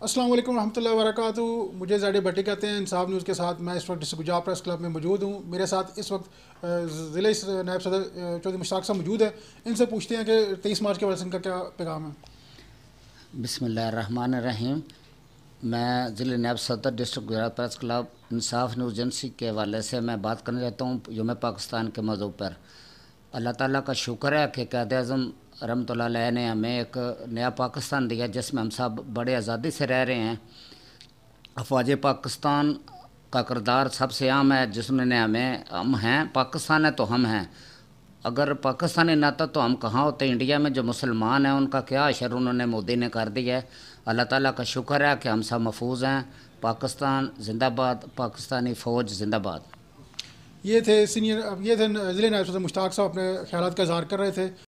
अस्सलाम वालेकुम रहमतुल्लाहि व बरकातुहू। मुझे ज़ाडी भट्टी कहते हैं। इंसाफ न्यूज़ के साथ मैं इस वक्त डिस्ट्रिक्ट गुजरात प्रेस क्लब में मौजूद हूँ। मेरे साथ इस वक्त ज़िले नायब सदर चौधरी मुश्ताक साहब मौजूद है। इनसे पूछते हैं कि 23 मार्च के वजह का क्या पैगाम है। बिस्मिल्लाहिर्रहमानिर्रहीम। मैं ज़िले नायब सदर डिस्ट्रिक्ट गुजरात प्रेस क्लब इंसाफ न्यूज़ एजेंसी के हवाले से मैं बात करना चाहता हूँ यौम पाकिस्तान के मौजू पर। अल्लाह ताला का शुक्र है कि क़ायद आज़म रहमतुल्लाह अलैह ने हमें एक नया पाकिस्तान दिया जिसमें हम सब बड़े आज़ादी से रह रहे हैं। अफवाज पाकिस्तान का किरदार सबसे आम है जिसने हमें हम हैं पाकिस्तान है तो हम हैं। अगर पाकिस्तानी नाता तो हम कहाँ होते। इंडिया में जो मुसलमान हैं उनका क्या अशर उन्होंने मोदी ने कर दिया है। अल्लाह ताला का शुक्र है कि हम सब महफूज हैं। पाकिस्तान जिंदाबाद, पाकिस्तानी फ़ौज जिंदाबाद। ये थे ज़िले नायब सदर मुश्ताक साहब अपने ख्यालात का इज़हार कर रहे थे।